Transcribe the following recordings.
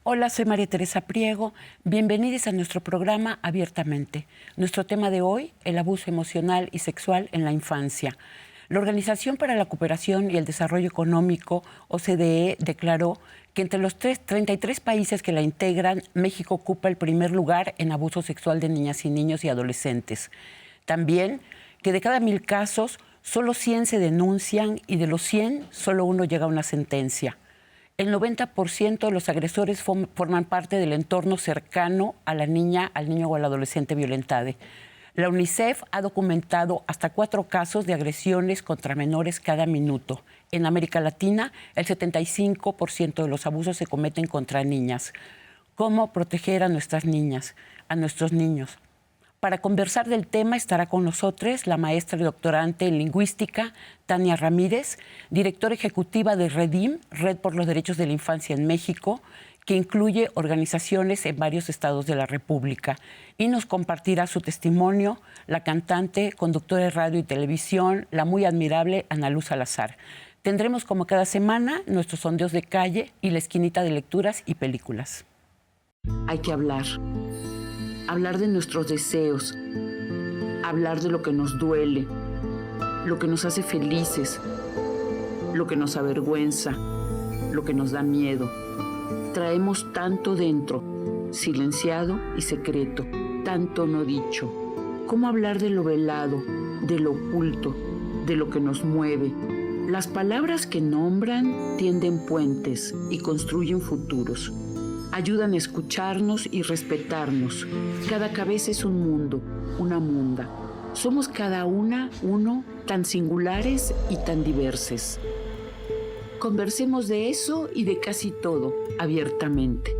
Hola, soy María Teresa Priego. Bienvenidos a nuestro programa Abiertamente. Nuestro tema de hoy, el abuso emocional y sexual en la infancia. La Organización para la Cooperación y el Desarrollo Económico, OCDE, declaró que entre los 33 países que la integran, México ocupa el primer lugar en abuso sexual de niñas y niños y adolescentes. También que de cada 1000 casos, solo 100 se denuncian y de los 100, solo uno llega a una sentencia. El 90% de los agresores forman parte del entorno cercano a la niña, al niño o al adolescente violentado. La UNICEF ha documentado hasta 4 casos de agresiones contra menores cada minuto. En América Latina, el 75% de los abusos se cometen contra niñas. ¿Cómo proteger a nuestras niñas, a nuestros niños? Para conversar del tema estará con nosotros la maestra y doctorante en lingüística, Tania Ramírez, directora ejecutiva de REDIM, Red por los Derechos de la Infancia en México, que incluye organizaciones en varios estados de la República. Y nos compartirá su testimonio la cantante, conductora de radio y televisión, la muy admirable Ana Luz Salazar. Tendremos como cada semana nuestros sondeos de calle y la esquinita de lecturas y películas. Hay que hablar de nuestros deseos, hablar de lo que nos duele, lo que nos hace felices, lo que nos avergüenza, lo que nos da miedo. Traemos tanto dentro, silenciado y secreto, tanto no dicho. ¿Cómo hablar de lo velado, de lo oculto, de lo que nos mueve? Las palabras que nombran tienden puentes y construyen futuros. Ayudan a escucharnos y respetarnos. Cada cabeza es un mundo, una munda. Somos cada una, uno, tan singulares y tan diversos. Conversemos de eso y de casi todo, abiertamente.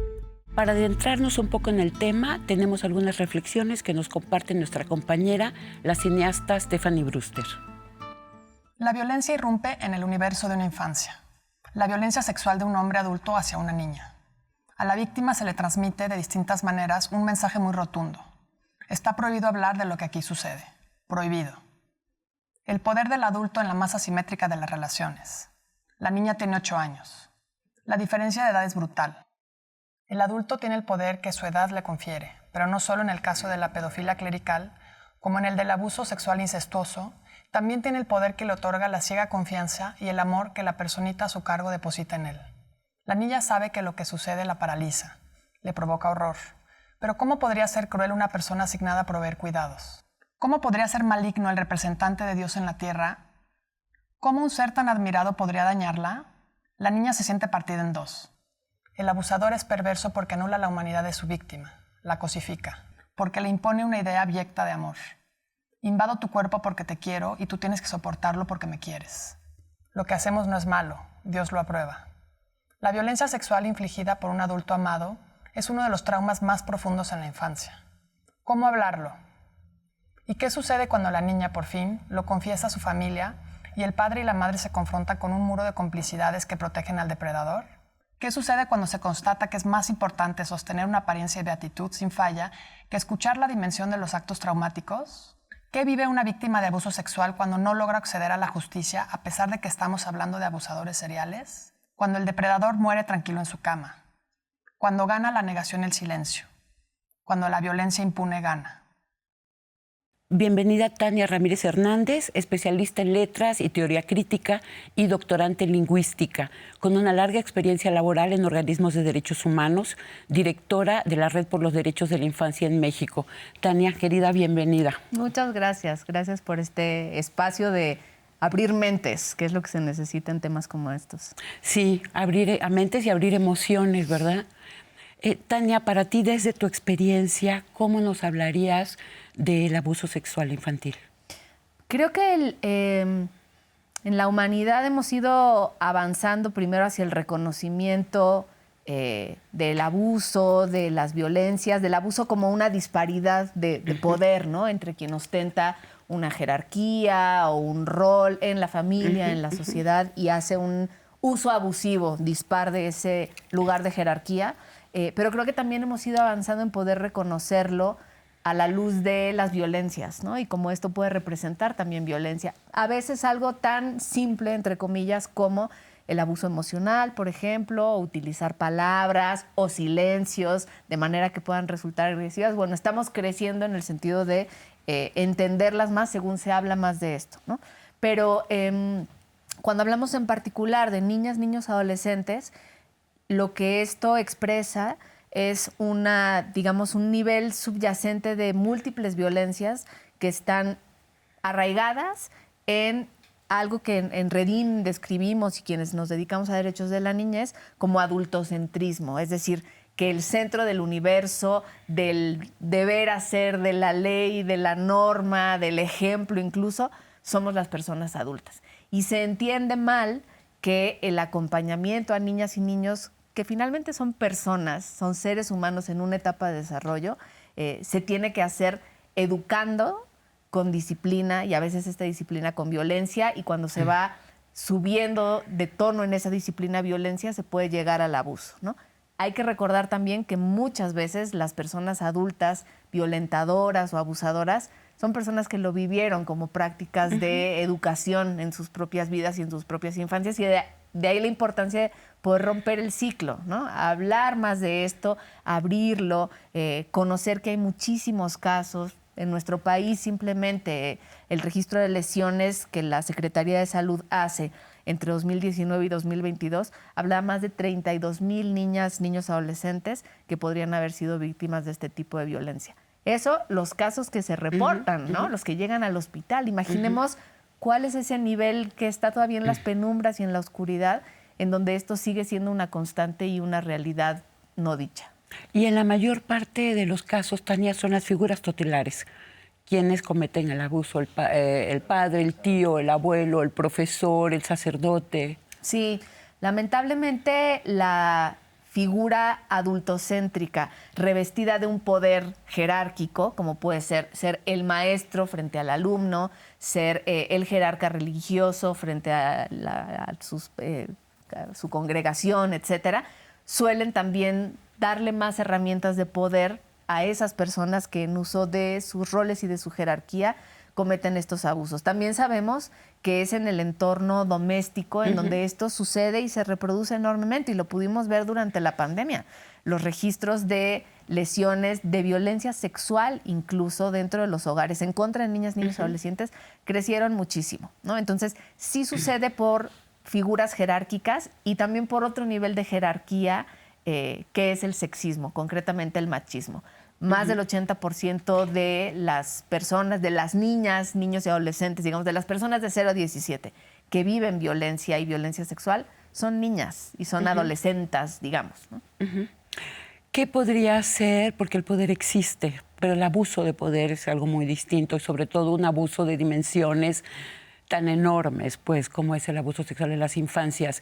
Para adentrarnos un poco en el tema, tenemos algunas reflexiones que nos comparte nuestra compañera, la cineasta Stephanie Brewster. La violencia irrumpe en el universo de una infancia. La violencia sexual de un hombre adulto hacia una niña. A la víctima se le transmite de distintas maneras un mensaje muy rotundo. Está prohibido hablar de lo que aquí sucede. Prohibido. El poder del adulto en la masa simétrica de las relaciones. La niña tiene 8 años. La diferencia de edad es brutal. El adulto tiene el poder que su edad le confiere, pero no solo en el caso de la pedofilia clerical, como en el del abuso sexual incestuoso, también tiene el poder que le otorga la ciega confianza y el amor que la personita a su cargo deposita en él. La niña sabe que lo que sucede la paraliza, le provoca horror. Pero ¿cómo podría ser cruel una persona asignada a proveer cuidados? ¿Cómo podría ser maligno el representante de Dios en la tierra? ¿Cómo un ser tan admirado podría dañarla? La niña se siente partida en dos. El abusador es perverso porque anula la humanidad de su víctima, la cosifica, porque le impone una idea abyecta de amor. Invado tu cuerpo porque te quiero y tú tienes que soportarlo porque me quieres. Lo que hacemos no es malo, Dios lo aprueba. La violencia sexual infligida por un adulto amado es uno de los traumas más profundos en la infancia. ¿Cómo hablarlo? ¿Y qué sucede cuando la niña, por fin, lo confiesa a su familia y el padre y la madre se confrontan con un muro de complicidades que protegen al depredador? ¿Qué sucede cuando se constata que es más importante sostener una apariencia de beatitud sin falla que escuchar la dimensión de los actos traumáticos? ¿Qué vive una víctima de abuso sexual cuando no logra acceder a la justicia a pesar de que estamos hablando de abusadores seriales? Cuando el depredador muere tranquilo en su cama. Cuando gana la negación el silencio. Cuando la violencia impune gana. Bienvenida Tania Ramírez Hernández, especialista en letras y teoría crítica y doctorante en lingüística, con una larga experiencia laboral en organismos de derechos humanos, directora de la Red por los Derechos de la Infancia en México. Tania, querida, bienvenida. Muchas gracias. Gracias por este espacio de abrir mentes, que es lo que se necesita en temas como estos. Sí, abrir mentes y abrir emociones, ¿verdad? Tania, para ti, desde tu experiencia, ¿cómo nos hablarías del abuso sexual infantil? Creo que en la humanidad hemos ido avanzando primero hacia el reconocimiento del abuso, de las violencias, del abuso como una disparidad de poder, ¿no? Entre quien ostenta una jerarquía o un rol en la familia, en la sociedad, y hace un uso abusivo, dispar de ese lugar de jerarquía. Pero creo que también hemos ido avanzando en poder reconocerlo a la luz de las violencias, ¿no? Y cómo esto puede representar también violencia. A veces algo tan simple, entre comillas, como el abuso emocional, por ejemplo, o utilizar palabras o silencios de manera que puedan resultar agresivas. Bueno, estamos creciendo en el sentido de entenderlas más según se habla más de esto, ¿no? Pero cuando hablamos en particular de niñas, niños, adolescentes, lo que esto expresa es digamos, un nivel subyacente de múltiples violencias que están arraigadas en algo que en Redín describimos y quienes nos dedicamos a derechos de la niñez como adultocentrismo, es decir, que el centro del universo, del deber hacer, de la ley, de la norma, del ejemplo incluso, somos las personas adultas. Y se entiende mal que el acompañamiento a niñas y niños, que finalmente son personas, son seres humanos en una etapa de desarrollo, se tiene que hacer educando con disciplina y a veces esta disciplina con violencia, y cuando se va subiendo de tono en esa disciplina violencia se puede llegar al abuso, ¿no? Hay que recordar también que muchas veces las personas adultas violentadoras o abusadoras son personas que lo vivieron como prácticas de educación en sus propias vidas y en sus propias infancias, y de ahí la importancia de poder romper el ciclo, ¿no? Hablar más de esto, abrirlo, conocer que hay muchísimos casos. En nuestro país simplemente el registro de lesiones que la Secretaría de Salud hace entre 2019 y 2022 habla más de 32,000 niñas, niños, adolescentes que podrían haber sido víctimas de este tipo de violencia. Eso, los casos que se reportan, ¿no? Los que llegan al hospital. Imaginemos cuál es ese nivel que está todavía en las penumbras y en la oscuridad, en donde esto sigue siendo una constante y una realidad no dicha. Y en la mayor parte de los casos, Tania, son las figuras tutelares quienes cometen el abuso, el padre, el tío, el abuelo, el profesor, el sacerdote. Sí, lamentablemente la figura adultocéntrica revestida de un poder jerárquico, como puede ser el maestro frente al alumno, ser el jerarca religioso frente a su congregación, etcétera, suelen también darle más herramientas de poder a esas personas que en uso de sus roles y de su jerarquía cometen estos abusos. También sabemos que es en el entorno doméstico en donde esto sucede y se reproduce enormemente, y lo pudimos ver durante la pandemia. Los registros de lesiones, de violencia sexual, incluso dentro de los hogares, en contra de niñas, niños y adolescentes, crecieron muchísimo, ¿no? Entonces, sí sucede por figuras jerárquicas y también por otro nivel de jerarquía, que es el sexismo, concretamente el machismo. Más del 80% de las personas, de las niñas, niños y adolescentes, digamos, de las personas de 0 a 17 que viven violencia y violencia sexual, son niñas y son adolescentes, digamos, ¿no? ¿Qué podría ser? Porque el poder existe, pero el abuso de poder es algo muy distinto, y sobre todo un abuso de dimensiones tan enormes, pues, como es el abuso sexual en las infancias.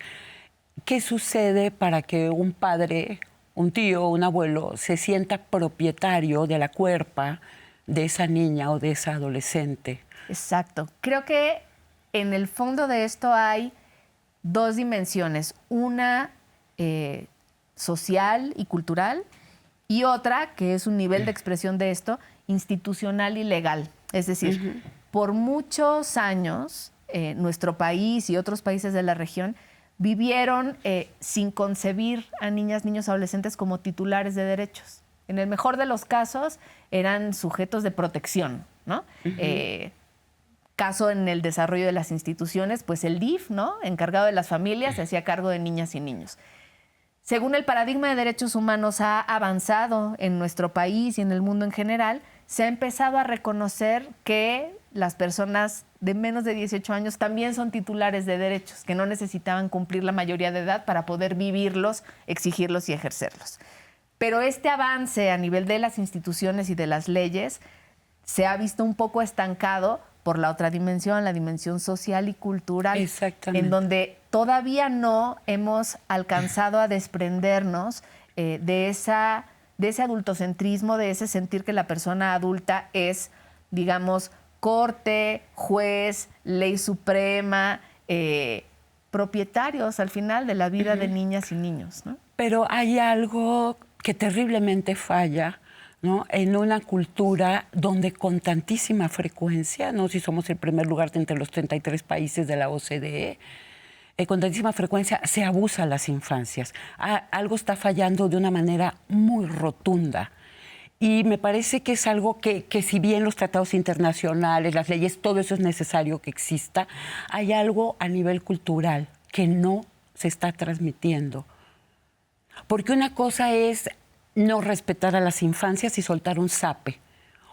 ¿Qué sucede para que un padre, un tío, un abuelo se sienta propietario de la cuerpa de esa niña o de esa adolescente? Exacto. Creo que en el fondo de esto hay dos dimensiones. Una social y cultural, y otra, que es un nivel de expresión de esto, institucional y legal. Es decir, por muchos años, nuestro país y otros países de la región vivieron sin concebir a niñas, niños, adolescentes como titulares de derechos. En el mejor de los casos eran sujetos de protección, ¿no? Caso en el desarrollo de las instituciones, pues el DIF, ¿no? Encargado de las familias, se hacía cargo de niñas y niños. Según el paradigma de derechos humanos ha avanzado en nuestro país y en el mundo en general, se ha empezado a reconocer que las personas de menos de 18 años también son titulares de derechos, que no necesitaban cumplir la mayoría de edad para poder vivirlos, exigirlos y ejercerlos. Pero este avance a nivel de las instituciones y de las leyes se ha visto un poco estancado por la otra dimensión, la dimensión social y cultural, en donde todavía no hemos alcanzado a desprendernos de ese adultocentrismo, de ese sentir que la persona adulta es, digamos, corte, juez, ley suprema, propietarios al final de la vida de niñas y niños, ¿no? Pero hay algo que terriblemente falla, ¿no? En una cultura donde con tantísima frecuencia, ¿no? Si somos el primer lugar de entre los 33 países de la OCDE, con tantísima frecuencia se abusa a las infancias. Algo está fallando de una manera muy rotunda. Y me parece que es algo que si bien los tratados internacionales, las leyes, todo eso es necesario que exista, hay algo a nivel cultural que no se está transmitiendo. Porque una cosa es no respetar a las infancias y soltar un zape.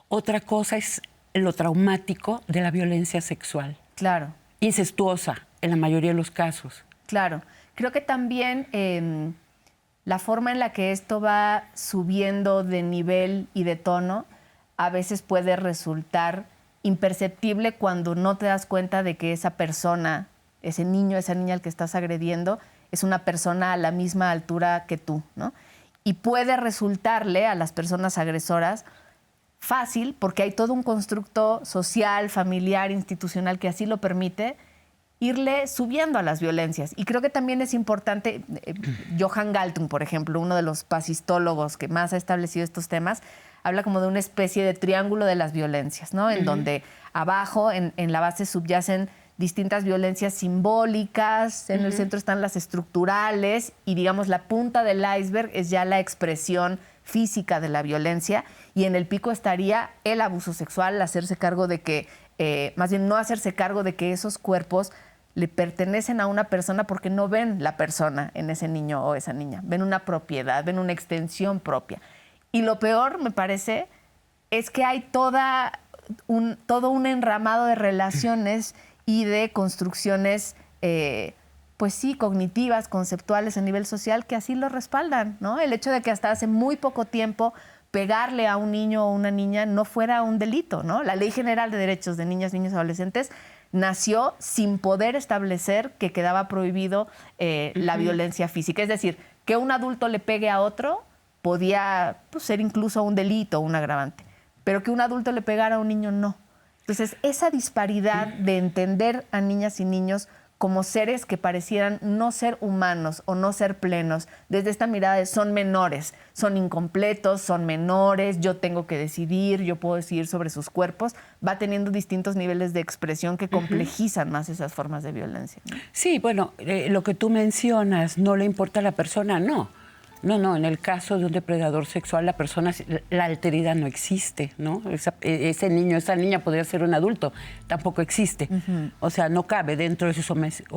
Otra cosa es lo traumático de la violencia sexual. Claro. Incestuosa, en la mayoría de los casos. Claro. Creo que también la forma en la que esto va subiendo de nivel y de tono a veces puede resultar imperceptible cuando no te das cuenta de que esa persona, ese niño, esa niña al que estás agrediendo, es una persona a la misma altura que tú, ¿no? Y puede resultarle a las personas agresoras fácil, porque hay todo un constructo social, familiar, institucional que así lo permite, irle subiendo a las violencias. Y creo que también es importante, Johan Galtung, por ejemplo, uno de los pacistólogos que más ha establecido estos temas, habla como de una especie de triángulo de las violencias, ¿no? En donde abajo, en la base, subyacen distintas violencias simbólicas, en el centro están las estructurales y, digamos, la punta del iceberg es ya la expresión física de la violencia, y en el pico estaría el abuso sexual, hacerse cargo de que, más bien no hacerse cargo de que esos cuerpos le pertenecen a una persona porque no ven la persona en ese niño o esa niña, ven una propiedad, ven una extensión propia. Y lo peor, me parece, es que hay todo un enramado de relaciones y de construcciones, pues sí, cognitivas, conceptuales a nivel social, que así lo respaldan, ¿no? El hecho de que hasta hace muy poco tiempo pegarle a un niño o una niña no fuera un delito, ¿no? La Ley General de Derechos de Niñas, Niños y Adolescentes nació sin poder establecer que quedaba prohibido la violencia física. Es decir, que un adulto le pegue a otro podía, pues, ser incluso un delito, un agravante, pero que un adulto le pegara a un niño, no. Entonces, esa disparidad de entender a niñas y niños como seres que parecieran no ser humanos o no ser plenos, desde esta mirada de son menores, son incompletos, son menores, yo tengo que decidir, yo puedo decidir sobre sus cuerpos, va teniendo distintos niveles de expresión que complejizan más esas formas de violencia, ¿no? Sí, bueno, lo que tú mencionas, no le importa a la persona, no. No, en el caso de un depredador sexual, la alteridad no existe, ¿no? Ese niño, esa niña podría ser un adulto, tampoco existe. O sea, no cabe dentro de sus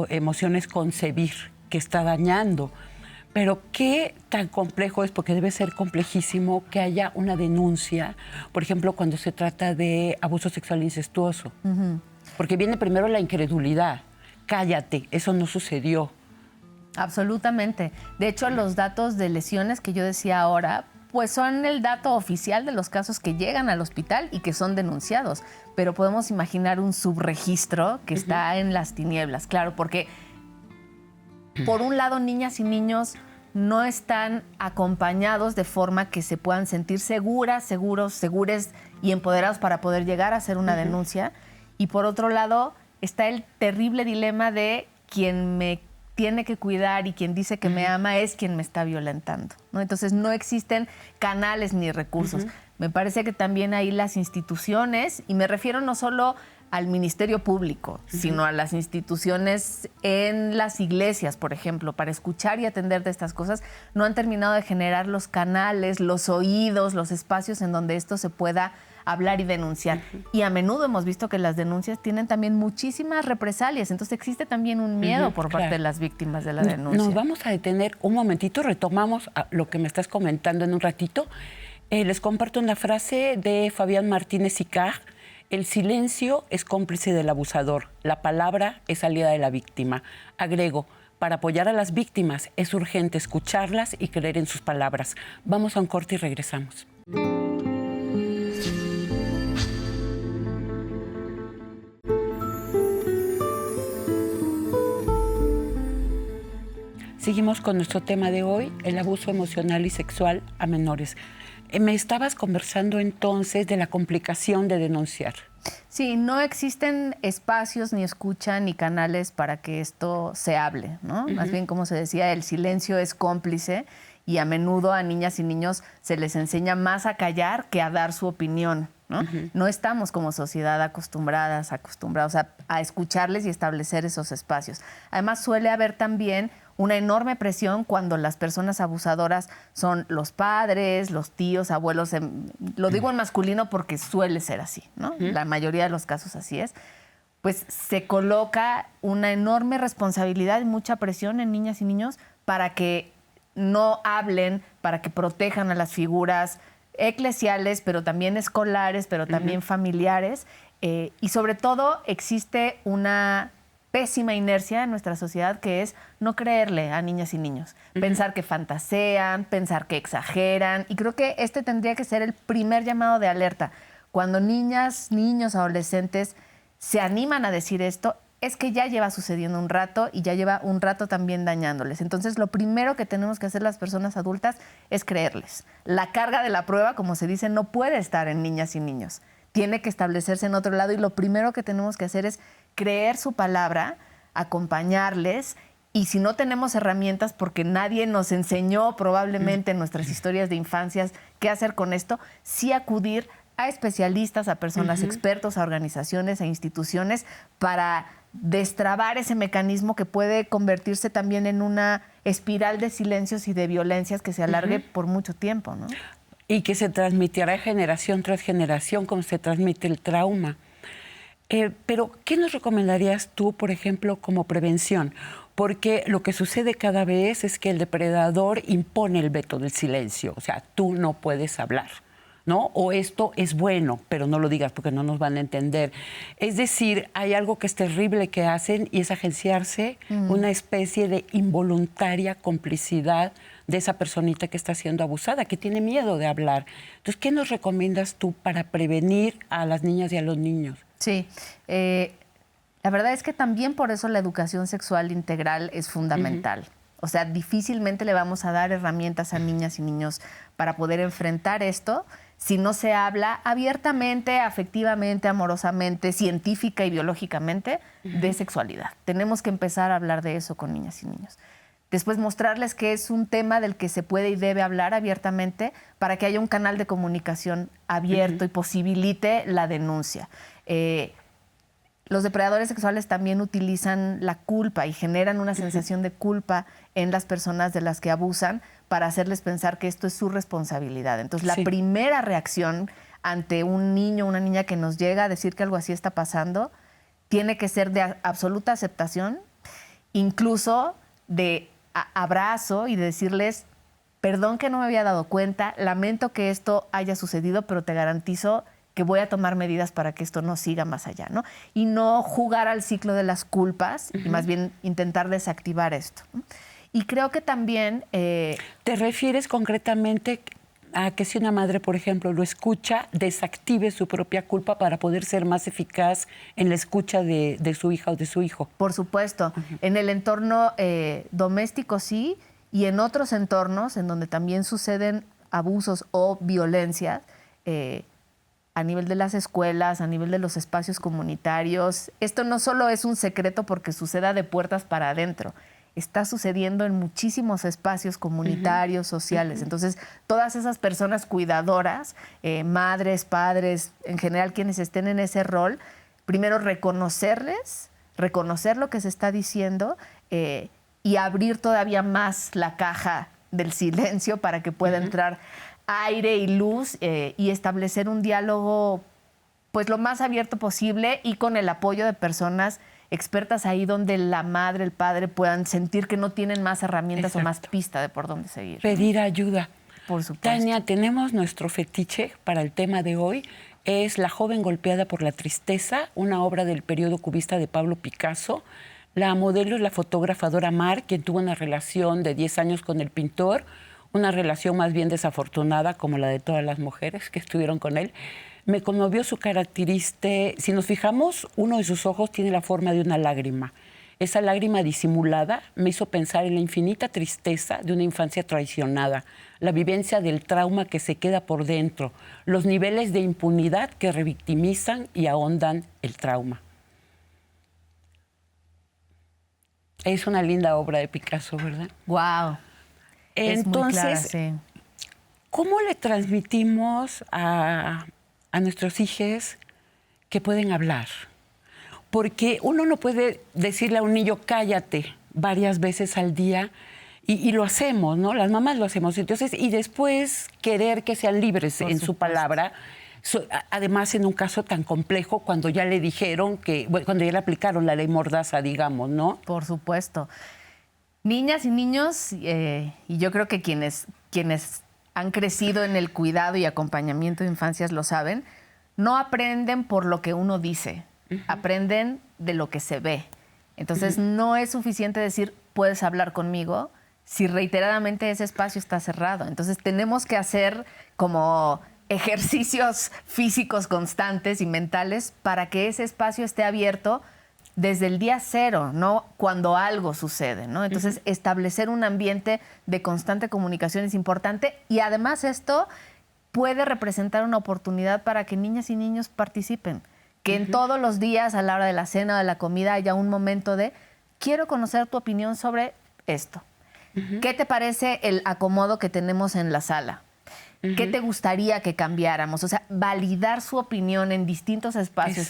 emociones concebir que está dañando. Pero qué tan complejo es, porque debe ser complejísimo que haya una denuncia, por ejemplo, cuando se trata de abuso sexual incestuoso. Porque viene primero la incredulidad. Cállate, eso no sucedió. Absolutamente. De hecho, los datos de lesiones que yo decía ahora, pues son el dato oficial de los casos que llegan al hospital y que son denunciados. Pero podemos imaginar un subregistro que está en las tinieblas, claro, porque por un lado niñas y niños no están acompañados de forma que se puedan sentir seguras, segures y empoderados para poder llegar a hacer una denuncia. Y por otro lado está el terrible dilema de quien me tiene que cuidar y quien dice que me ama es quien me está violentando, ¿no? Entonces no existen canales ni recursos. Me parece que también ahí las instituciones, y me refiero no solo al Ministerio Público, sino a las instituciones en las iglesias, por ejemplo, para escuchar y atender de estas cosas, no han terminado de generar los canales, los oídos, los espacios en donde esto se pueda hablar y denunciar. Y a menudo hemos visto que las denuncias tienen también muchísimas represalias. Entonces existe también un miedo por parte de las víctimas de la denuncia. Nos vamos a detener un momentito, retomamos lo que me estás comentando en un ratito. Les comparto una frase de Fabián Martínez Icár. El silencio es cómplice del abusador. La palabra es aliada de la víctima. Agrego, para apoyar a las víctimas es urgente escucharlas y creer en sus palabras. Vamos a un corte y regresamos. Seguimos con nuestro tema de hoy, el abuso emocional y sexual a menores. Me estabas conversando entonces de la complicación de denunciar. Sí, no existen espacios, ni escucha, ni canales para que esto se hable, ¿no? Más bien, como se decía, el silencio es cómplice y a menudo a niñas y niños se les enseña más a callar que a dar su opinión, ¿no? No estamos como sociedad acostumbrados a escucharles y establecer esos espacios. Además, suele haber también una enorme presión cuando las personas abusadoras son los padres, los tíos, abuelos. Lo digo en masculino porque suele ser así, ¿no? La mayoría de los casos así es. Pues se coloca una enorme responsabilidad y mucha presión en niñas y niños para que no hablen, para que protejan a las figuras eclesiales, pero también escolares, pero también familiares. Y sobre todo existe una pésima inercia en nuestra sociedad que es no creerle a niñas y niños. Pensar que fantasean, pensar que exageran. Y creo que este tendría que ser el primer llamado de alerta. Cuando niñas, niños, adolescentes se animan a decir esto, es que ya lleva sucediendo un rato y ya lleva un rato también dañándoles. Entonces, lo primero que tenemos que hacer las personas adultas es creerles. La carga de la prueba, como se dice, no puede estar en niñas y niños. Tiene que establecerse en otro lado y lo primero que tenemos que hacer es creer su palabra, acompañarles y si no tenemos herramientas, porque nadie nos enseñó probablemente en nuestras historias de infancias qué hacer con esto, sí acudir a especialistas, a personas expertos, a organizaciones, a instituciones para destrabar ese mecanismo que puede convertirse también en una espiral de silencios y de violencias que se alargue por mucho tiempo, ¿no? Y que se transmitirá generación tras generación, como se transmite el trauma. Pero, ¿qué nos recomendarías tú, por ejemplo, como prevención? Porque lo que sucede cada vez es que el depredador impone el veto del silencio. O sea, tú no puedes hablar, ¿no? O esto es bueno, pero no lo digas porque no nos van a entender. Es decir, hay algo que es terrible que hacen y es agenciarse una especie de involuntaria complicidad de esa personita que está siendo abusada, que tiene miedo de hablar. Entonces, ¿qué nos recomiendas tú para prevenir a las niñas y a los niños? Sí, la verdad es que también por eso la educación sexual integral es fundamental. O sea, difícilmente le vamos a dar herramientas a niñas y niños para poder enfrentar esto si no se habla abiertamente, afectivamente, amorosamente, científica y biológicamente de sexualidad. Tenemos que empezar a hablar de eso con niñas y niños. Después mostrarles que es un tema del que se puede y debe hablar abiertamente para que haya un canal de comunicación abierto y posibilite la denuncia. Los depredadores sexuales también utilizan la culpa y generan una sensación de culpa en las personas de las que abusan para hacerles pensar que esto es su responsabilidad. Entonces, la primera reacción ante un niño o una niña que nos llega a decir que algo así está pasando tiene que ser de absoluta aceptación, incluso de abrazo y de decirles, perdón que no me había dado cuenta, lamento que esto haya sucedido, pero te garantizo que voy a tomar medidas para que esto no siga más allá, ¿no? Y no jugar al ciclo de las culpas, y más bien intentar desactivar esto, ¿no? Y creo que también... ¿Te refieres concretamente a que si una madre, por ejemplo, lo escucha, desactive su propia culpa para poder ser más eficaz en la escucha de su hija o de su hijo? Por supuesto. En el entorno doméstico sí, y en otros entornos en donde también suceden abusos o violencias, a nivel de las escuelas, a nivel de los espacios comunitarios. Esto no solo es un secreto porque suceda de puertas para adentro, está sucediendo en muchísimos espacios comunitarios, sociales. Entonces, todas esas personas cuidadoras, madres, padres, en general quienes estén en ese rol, primero reconocerles, reconocer lo que se está diciendo y abrir todavía más la caja del silencio para que pueda entrar aire y luz y establecer un diálogo pues lo más abierto posible y con el apoyo de personas expertas ahí donde la madre, el padre puedan sentir que no tienen más herramientas o más pista de por dónde seguir. Pedir ayuda. Por supuesto. Tania, tenemos nuestro fetiche para el tema de hoy. Es La joven golpeada por la tristeza, una obra del periodo cubista de Pablo Picasso. La modelo es la fotógrafa Dora Maar, quien tuvo una relación de 10 años con el pintor, una relación más bien desafortunada como la de todas las mujeres que estuvieron con él. Me conmovió su característica. Si nos fijamos, uno de sus ojos tiene la forma de una lágrima. Esa lágrima disimulada me hizo pensar en la infinita tristeza de una infancia traicionada, la vivencia del trauma que se queda por dentro, los niveles de impunidad que revictimizan y ahondan el trauma. Es una linda obra de Picasso, ¿verdad? ¡Wow! Entonces, muy clara, sí. ¿cómo le transmitimos a nuestros hijos que pueden hablar? Porque uno no puede decirle a un niño cállate varias veces al día y lo hacemos, ¿no? Las mamás lo hacemos. Entonces, y después querer que sean libres Por en su supuesto. palabra. Además, en un caso tan complejo, cuando ya le dijeron cuando ya le aplicaron la ley Mordaza, digamos, ¿no? Por supuesto. Niñas y niños, y yo creo que quienes han crecido en el cuidado y acompañamiento de infancias lo saben, no aprenden por lo que uno dice, aprenden de lo que se ve. Entonces, no es suficiente decir, puedes hablar conmigo, si reiteradamente ese espacio está cerrado. Entonces, tenemos que hacer como ejercicios físicos constantes y mentales para que ese espacio esté abierto desde el día cero, no cuando algo sucede, ¿no? Entonces, establecer un ambiente de constante comunicación es importante y además esto puede representar una oportunidad para que niñas y niños participen. Que en todos los días, a la hora de la cena o de la comida, haya un momento de quiero conocer tu opinión sobre esto. ¿Qué te parece el acomodo que tenemos en la sala? ¿Qué te gustaría que cambiáramos? O sea, validar su opinión en distintos espacios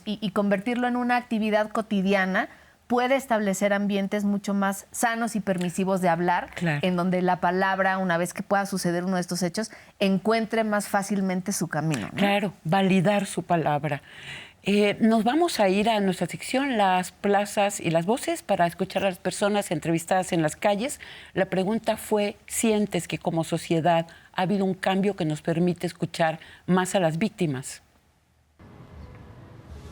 y convertirlo en una actividad cotidiana puede establecer ambientes mucho más sanos y permisivos de hablar, Claro. en donde la palabra, una vez que pueda suceder uno de estos hechos, encuentre más fácilmente su camino, ¿no? Claro, validar su palabra. Nos vamos a ir a nuestra sección, las plazas y las voces, para escuchar a las personas entrevistadas en las calles. La pregunta fue, ¿sientes que como sociedad ha habido un cambio que nos permite escuchar más a las víctimas?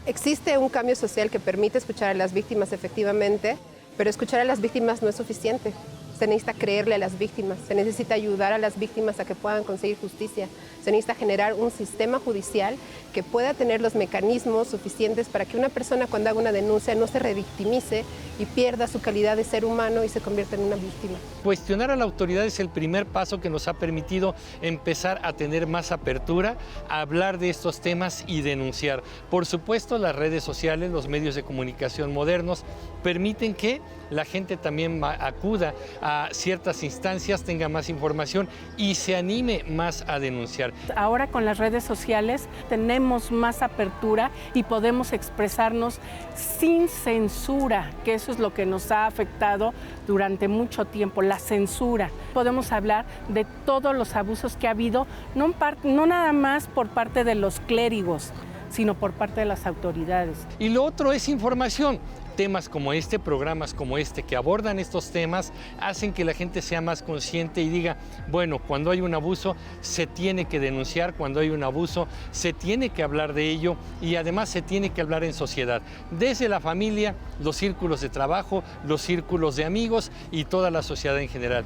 Existe un cambio social que permite escuchar a las víctimas efectivamente, pero escuchar a las víctimas no es suficiente. Se necesita creerle a las víctimas, se necesita ayudar a las víctimas a que puedan conseguir justicia, se necesita generar un sistema judicial que pueda tener los mecanismos suficientes para que una persona cuando haga una denuncia no se revictimice y pierda su calidad de ser humano y se convierta en una víctima. Cuestionar a la autoridad es el primer paso que nos ha permitido empezar a tener más apertura, a hablar de estos temas y denunciar. Por supuesto, las redes sociales, los medios de comunicación modernos permiten que la gente también acuda a ciertas instancias, tenga más información y se anime más a denunciar. Ahora con las redes sociales tenemos más apertura y podemos expresarnos sin censura, que eso es lo que nos ha afectado durante mucho tiempo, la censura. Podemos hablar de todos los abusos que ha habido, no nada más por parte de los clérigos, sino por parte de las autoridades. Y lo otro es información. Temas como este, programas como este que abordan estos temas, hacen que la gente sea más consciente y diga, bueno, cuando hay un abuso se tiene que denunciar, cuando hay un abuso se tiene que hablar de ello y además se tiene que hablar en sociedad, desde la familia, los círculos de trabajo, los círculos de amigos y toda la sociedad en general.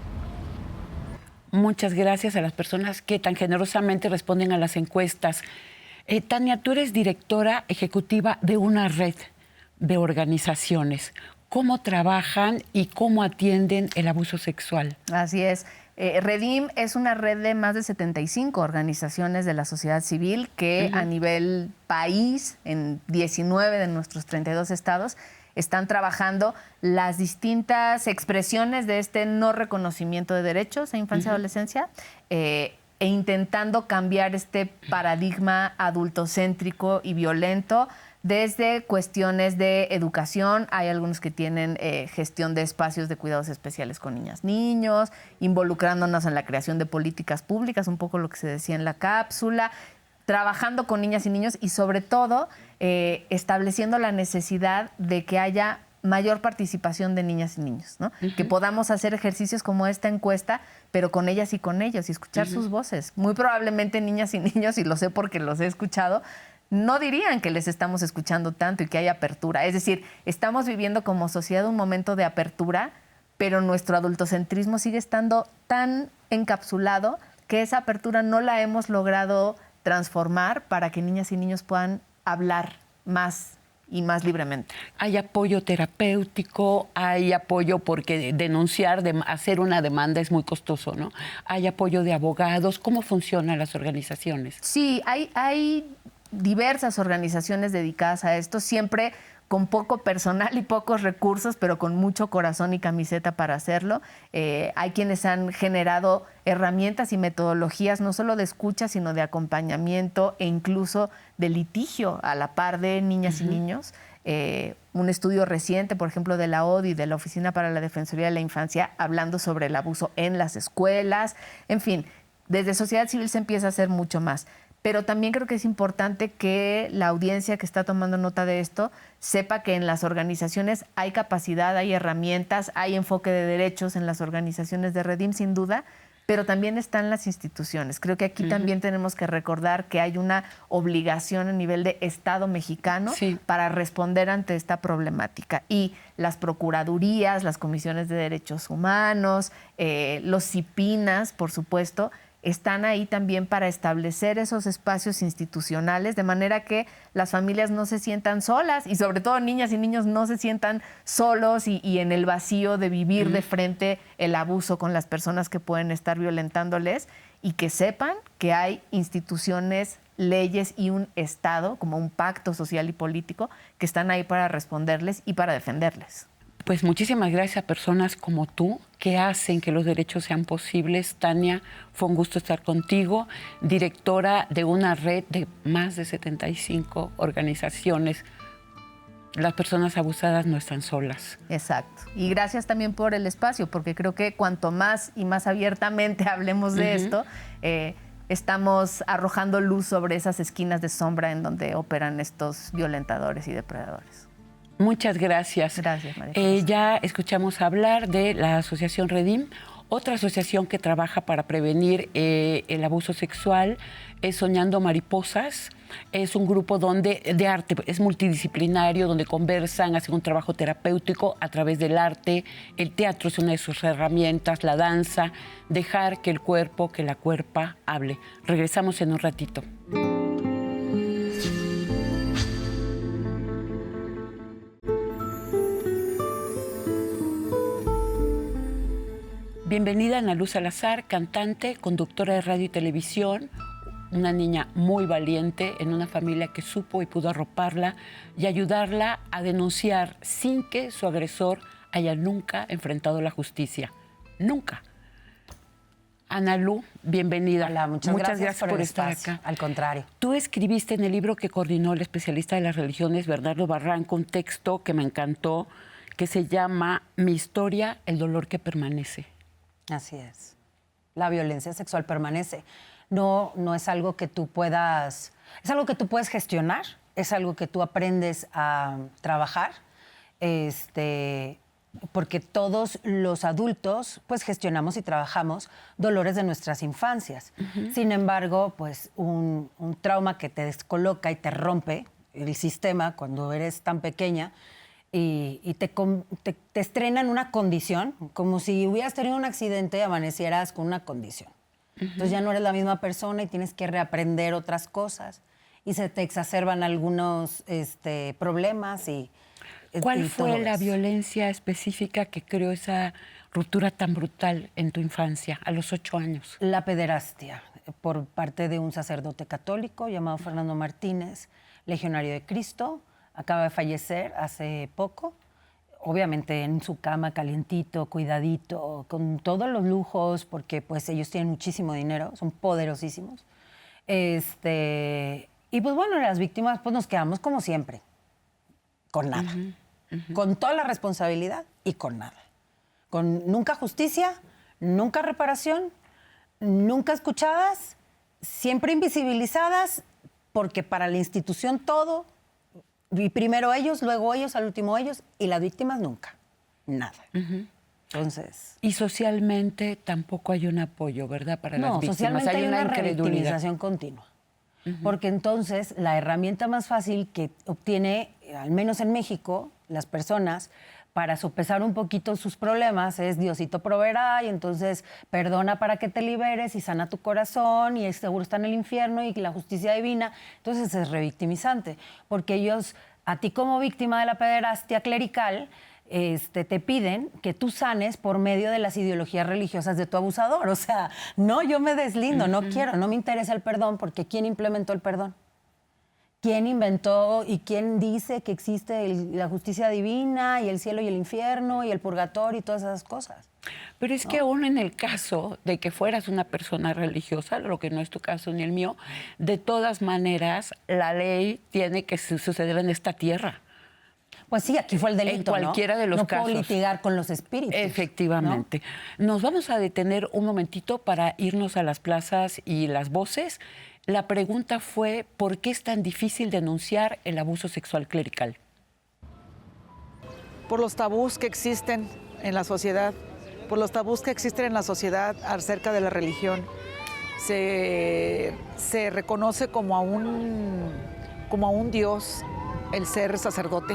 Muchas gracias a las personas que tan generosamente responden a las encuestas. Tania, tú eres directora ejecutiva de una red de organizaciones. ¿Cómo trabajan y cómo atienden el abuso sexual? Así es. Redim es una red de más de 75 organizaciones de la sociedad civil que a nivel país, en 19 de nuestros 32 estados, están trabajando las distintas expresiones de este no reconocimiento de derechos a infancia y adolescencia e intentando cambiar este paradigma adultocéntrico y violento desde cuestiones de educación. Hay algunos que tienen gestión de espacios de cuidados especiales con niñas, niños, involucrándonos en la creación de políticas públicas, un poco lo que se decía en la cápsula, trabajando con niñas y niños y sobre todo estableciendo la necesidad de que haya mayor participación de niñas y niños, ¿no? Que podamos hacer ejercicios como esta encuesta, pero con ellas y con ellos y escuchar sus voces. Muy probablemente niñas y niños, y lo sé porque los he escuchado, no dirían que les estamos escuchando tanto y que hay apertura. Es decir, estamos viviendo como sociedad un momento de apertura, pero nuestro adultocentrismo sigue estando tan encapsulado que esa apertura no la hemos logrado transformar para que niñas y niños puedan hablar más y más libremente. Hay apoyo terapéutico, hay apoyo porque denunciar, hacer una demanda es muy costoso, ¿no? Hay apoyo de abogados. ¿Cómo funcionan las organizaciones? Sí, hay diversas organizaciones dedicadas a esto, siempre con poco personal y pocos recursos, pero con mucho corazón y camiseta para hacerlo. Hay quienes han generado herramientas y metodologías no solo de escucha, sino de acompañamiento e incluso de litigio a la par de niñas y niños. Un estudio reciente, por ejemplo, de la ODI, de la Oficina para la Defensoría de la Infancia, hablando sobre el abuso en las escuelas. En fin, desde sociedad civil se empieza a hacer mucho más. Pero también creo que es importante que la audiencia que está tomando nota de esto sepa que en las organizaciones hay capacidad, hay herramientas, hay enfoque de derechos en las organizaciones de Redim, sin duda, pero también están las instituciones. Creo que aquí también tenemos que recordar que hay una obligación a nivel de Estado mexicano para responder ante esta problemática. Y las procuradurías, las comisiones de derechos humanos, los CIPINAS, por supuesto, están ahí también para establecer esos espacios institucionales de manera que las familias no se sientan solas y sobre todo niñas y niños no se sientan solos y en el vacío de vivir de frente el abuso con las personas que pueden estar violentándoles, y que sepan que hay instituciones, leyes y un Estado, como un pacto social y político, que están ahí para responderles y para defenderles. Pues muchísimas gracias a personas como tú que hacen que los derechos sean posibles. Tania, fue un gusto estar contigo, directora de una red de más de 75 organizaciones. Las personas abusadas no están solas. Exacto. Y gracias también por el espacio, porque creo que cuanto más y más abiertamente hablemos de esto, estamos arrojando luz sobre esas esquinas de sombra en donde operan estos violentadores y depredadores. Muchas gracias. Gracias, María. Ya escuchamos hablar de la Asociación Redim, otra asociación que trabaja para prevenir el abuso sexual es Soñando Mariposas. Es un grupo de arte, es multidisciplinario, donde conversan, hacen un trabajo terapéutico a través del arte. El teatro es una de sus herramientas, la danza, dejar que el cuerpo, que la cuerpa hable. Regresamos en un ratito. Bienvenida Ana Luz Salazar, cantante, conductora de radio y televisión, una niña muy valiente en una familia que supo y pudo arroparla y ayudarla a denunciar sin que su agresor haya nunca enfrentado la justicia. Nunca. Ana Lu, bienvenida. Hola, muchas gracias por estar acá. Al contrario. Tú escribiste en el libro que coordinó el especialista de las religiones, Bernardo Barranco, un texto que me encantó, que se llama Mi historia, el dolor que permanece. Así es. La violencia sexual permanece. No es algo que tú puedas... Es algo que tú puedes gestionar, es algo que tú aprendes a trabajar, porque todos los adultos pues gestionamos y trabajamos dolores de nuestras infancias. Sin embargo, pues un trauma que te descoloca y te rompe el sistema cuando eres tan pequeña, y te estrena en una condición, como si hubieras tenido un accidente y amanecieras con una condición. Entonces ya no eres la misma persona y tienes que reaprender otras cosas y se te exacerban algunos problemas. ¿Cuál fue la violencia específica que creó esa ruptura tan brutal en tu infancia, a los 8 años? La pederastia, por parte de un sacerdote católico llamado Fernando Martínez, legionario de Cristo. Acaba de fallecer hace poco, obviamente en su cama calientito, cuidadito, con todos los lujos, porque pues ellos tienen muchísimo dinero, son poderosísimos. Y pues bueno, las víctimas pues nos quedamos como siempre, con nada, con toda la responsabilidad y con nada. Con nunca justicia, nunca reparación, nunca escuchadas, siempre invisibilizadas, porque para la institución todo... Y primero ellos, luego ellos, al último ellos, y las víctimas nunca, nada. Entonces... Y socialmente tampoco hay un apoyo, ¿verdad? Para las víctimas. No, socialmente hay una revictimización continua. Porque entonces la herramienta más fácil que obtiene, al menos en México, las personas, para sopesar un poquito sus problemas es Diosito proveerá, y entonces perdona para que te liberes y sana tu corazón y seguro está en el infierno y la justicia divina. Entonces es revictimizante, porque ellos, a ti como víctima de la pederastia clerical, te piden que tú sanes por medio de las ideologías religiosas de tu abusador. O sea, no, yo me deslindo, no quiero, no me interesa el perdón, porque ¿quién implementó el perdón? quién inventó y quién dice que existe la justicia divina y el cielo y el infierno y el purgatorio y todas esas cosas. Pero es que aún en el caso de que fueras una persona religiosa, lo que no es tu caso ni el mío, de todas maneras la ley tiene que suceder en esta tierra. Pues sí, aquí fue el delito, en cualquiera de los no casos. puedo litigar con los espíritus. Efectivamente. Nos vamos a detener un momentito para irnos a las plazas y las voces. La pregunta fue, ¿por qué es tan difícil denunciar el abuso sexual clerical? Por los tabús que existen en la sociedad, por los tabús que existen en la sociedad acerca de la religión. Se reconoce como a un dios el ser sacerdote.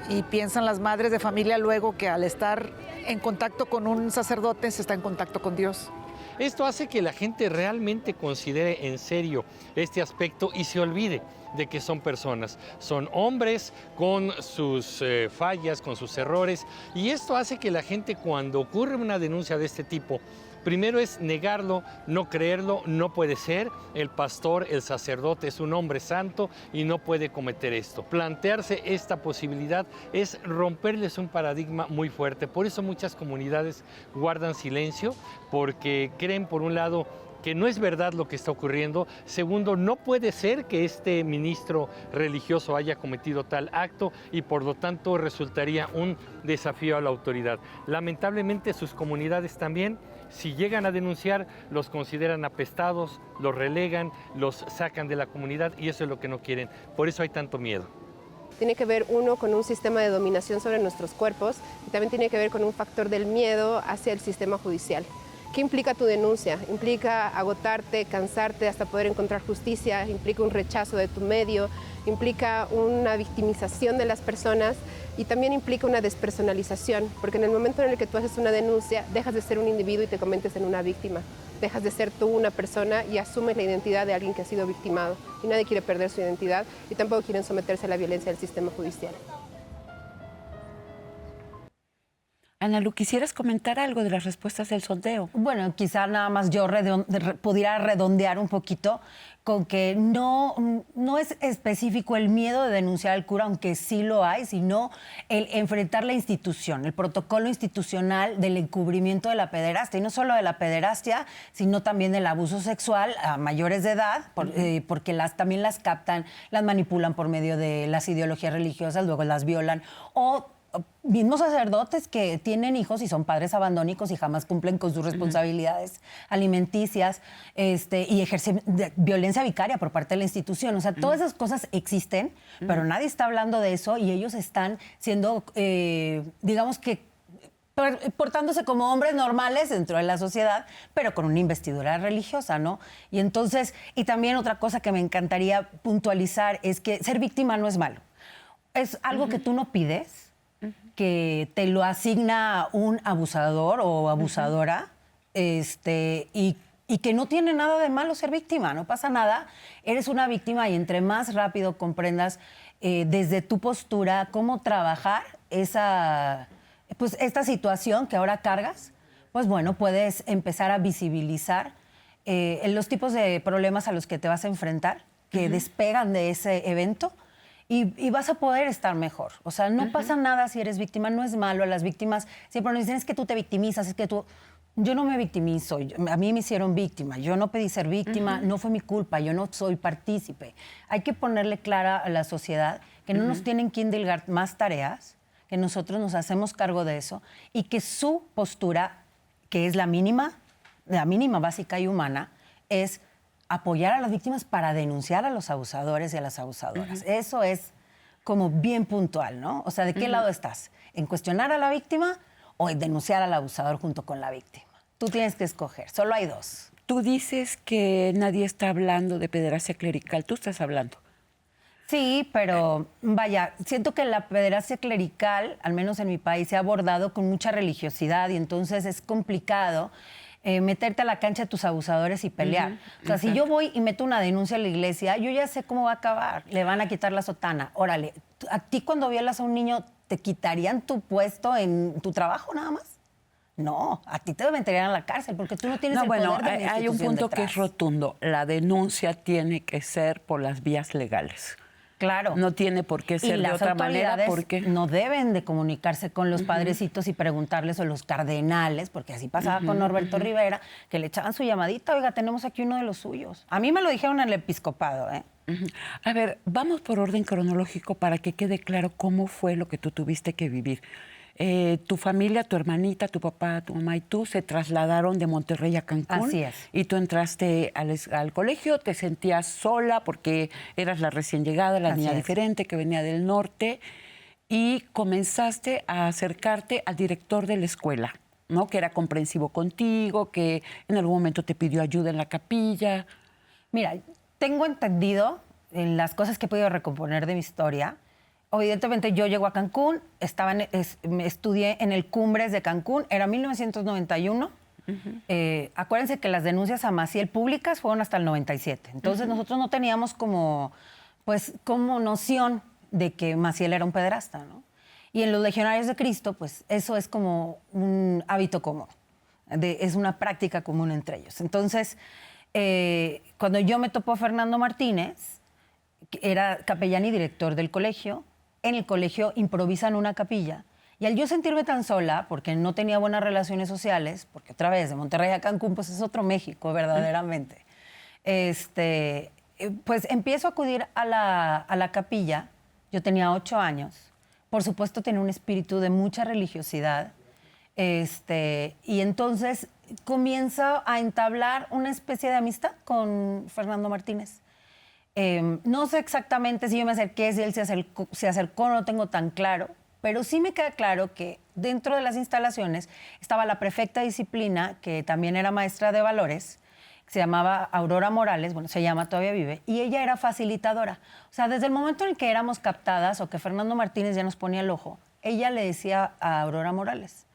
Y piensan las madres de familia luego que al estar en contacto con un sacerdote se está en contacto con Dios. Esto hace que la gente realmente considere en serio este aspecto y se olvide de que son personas. Son hombres con sus fallas, con sus errores, y esto hace que la gente, cuando ocurre una denuncia de este tipo, primero es negarlo, no creerlo, no puede ser. El pastor, el sacerdote es un hombre santo y no puede cometer esto. Plantearse esta posibilidad es romperles un paradigma muy fuerte. Por eso muchas comunidades guardan silencio, porque creen, por un lado, que no es verdad lo que está ocurriendo. Segundo, no puede ser que este ministro religioso haya cometido tal acto y por lo tanto resultaría un desafío a la autoridad. Lamentablemente sus comunidades también, si llegan a denunciar, los consideran apestados, los relegan, los sacan de la comunidad y eso es lo que no quieren. Por eso hay tanto miedo. Tiene que ver, uno, con un sistema de dominación sobre nuestros cuerpos y también tiene que ver con un factor del miedo hacia el sistema judicial. ¿Qué implica tu denuncia? Implica agotarte, cansarte hasta poder encontrar justicia, implica un rechazo de tu medio, implica una victimización de las personas y también implica una despersonalización, porque en el momento en el que tú haces una denuncia, dejas de ser un individuo y te conviertes en una víctima. Dejas de ser tú una persona y asumes la identidad de alguien que ha sido victimado. Y nadie quiere perder su identidad y tampoco quieren someterse a la violencia del sistema judicial. Ana Lu, ¿quisieras comentar algo de las respuestas del sondeo? Bueno, quizá nada más yo pudiera redondear un poquito con que no es específico el miedo de denunciar al cura, aunque sí lo hay, sino el enfrentar la institución, el protocolo institucional del encubrimiento de la pederastia, y no solo de la pederastia, sino también del abuso sexual a mayores de edad, porque también las captan, las manipulan por medio de las ideologías religiosas, luego las violan, o mismos sacerdotes que tienen hijos y son padres abandónicos y jamás cumplen con sus responsabilidades alimenticias y ejercen violencia vicaria por parte de la institución. O sea, todas esas cosas existen, pero nadie está hablando de eso y ellos están siendo, digamos que, portándose como hombres normales dentro de la sociedad, pero con una investidura religiosa, ¿no? Y entonces, y también otra cosa que me encantaría puntualizar es que ser víctima no es malo. Es algo que tú no pides, que te lo asigna un abusador o abusadora, y que no tiene nada de malo ser víctima, no pasa nada. Eres una víctima y entre más rápido comprendas desde tu postura cómo trabajar esta situación que ahora cargas, pues bueno, puedes empezar a visibilizar los tipos de problemas a los que te vas a enfrentar, que despegan de ese evento. Y vas a poder estar mejor. O sea, no pasa nada si eres víctima, no es malo. A las víctimas siempre nos dicen, es que tú te victimizas, es que tú... Yo no me victimizo, a mí me hicieron víctima, yo no pedí ser víctima, no fue mi culpa, yo no soy partícipe. Hay que ponerle clara a la sociedad que no nos tienen que indilgar más tareas, que nosotros nos hacemos cargo de eso y que su postura, que es la mínima básica y humana, es apoyar a las víctimas para denunciar a los abusadores y a las abusadoras. Eso es como bien puntual, ¿no? O sea, ¿de qué lado estás? ¿En cuestionar a la víctima o en denunciar al abusador junto con la víctima? Tú tienes que escoger, solo hay dos. Tú dices que nadie está hablando de pederastia clerical, tú estás hablando. Sí, pero vaya, siento que la pederastia clerical, al menos en mi país, se ha abordado con mucha religiosidad y entonces es complicado meterte a la cancha de tus abusadores y pelear. O sea, si yo voy y meto una denuncia a la iglesia, yo ya sé cómo va a acabar. Le van a quitar la sotana. Órale, a ti cuando violas a un niño, ¿te quitarían tu puesto en tu trabajo nada más? No, a ti te meterían a la cárcel porque tú no tienes el bueno, poder de la hay un institución punto que es detrás. rotundo. La denuncia tiene que ser por las vías legales. Claro. No tiene por qué Y ser de las otra manera autoridades porque... no deben de comunicarse con los padrecitos y preguntarles, o los cardenales, porque así pasaba con Norberto Rivera, que le echaban su llamadita, oiga, tenemos aquí uno de los suyos. A mí me lo dijeron en el episcopado, ¿eh? A ver, vamos por orden cronológico para que quede claro cómo fue lo que tú tuviste que vivir. Tu familia, tu hermanita, tu papá, tu mamá y tú se trasladaron de Monterrey a Cancún. Así es. Y tú entraste al colegio, te sentías sola porque eras la recién llegada, la Así niña es. diferente que venía del norte, y comenzaste a acercarte al director de la escuela, ¿no? Que era comprensivo contigo, que en algún momento te pidió ayuda en la capilla. Mira, tengo entendido en las cosas que he podido recomponer de mi historia. Evidentemente, yo llego a Cancún, estudié en el Cumbres de Cancún, era 1991. Acuérdense que las denuncias a Maciel públicas fueron hasta el 97. Entonces, nosotros no teníamos como noción de que Maciel era un pederasta, ¿no? Y en los Legionarios de Cristo, pues eso es como un hábito común, es una práctica común entre ellos. Entonces, cuando yo me topó a Fernando Martínez, que era capellán y director del colegio, en el colegio improvisan una capilla. Y al yo sentirme tan sola, porque no tenía buenas relaciones sociales, porque otra vez de Monterrey a Cancún, pues es otro México, verdaderamente, pues empiezo a acudir a la capilla. Yo tenía 8 años. Por supuesto, tenía un espíritu de mucha religiosidad. Y entonces comienza a entablar una especie de amistad con Fernando Martínez. No sé exactamente si yo me acerqué, si él se acercó, no lo tengo tan claro, pero sí me queda claro que dentro de las instalaciones estaba la prefecta de disciplina, que también era maestra de valores, que se llamaba Aurora Morales, bueno, se llama, todavía vive, y ella era facilitadora. O sea, desde el momento en el que éramos captadas o que Fernando Martínez ya nos ponía el ojo, ella le decía a Aurora Morales,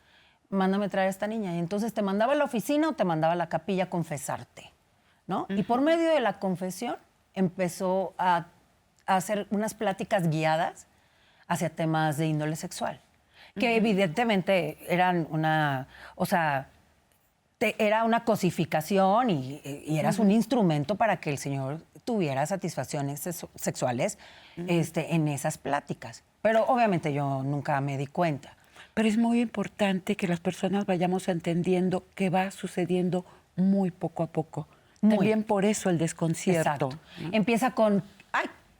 mándame traer a esta niña. Y entonces te mandaba a la oficina o te mandaba a la capilla a confesarte, ¿no? Y por medio de la confesión empezó a hacer unas pláticas guiadas hacia temas de índole sexual, que evidentemente eran era una cosificación y eras un instrumento para que el Señor tuviera satisfacciones sexuales en esas pláticas. Pero obviamente yo nunca me di cuenta. Pero es muy importante que las personas vayamos entendiendo que va sucediendo muy poco a poco. También por eso el desconcierto. Exacto. Empieza con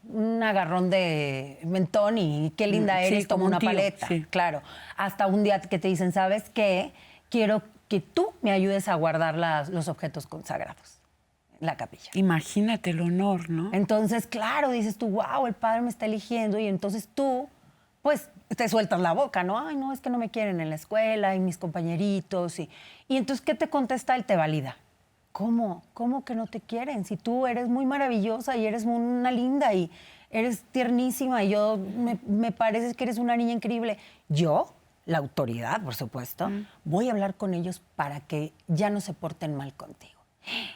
un agarrón de mentón y qué linda eres, sí, como un una tío, paleta. sí. Claro. Hasta un día que te dicen, ¿sabes qué? Quiero que tú me ayudes a guardar los objetos consagrados en la capilla. Imagínate el honor, ¿no? Entonces, claro, dices tú, wow, el Padre me está eligiendo, y entonces tú, pues, te sueltas la boca, ¿no? Ay, no, es que no me quieren en la escuela y mis compañeritos. Y entonces, ¿qué te contesta? Él te valida. ¿Cómo? ¿Cómo que no te quieren? Si tú eres muy maravillosa y eres una linda y eres tiernísima y me parece que eres una niña increíble. Yo, la autoridad, por supuesto, voy a hablar con ellos para que ya no se porten mal contigo.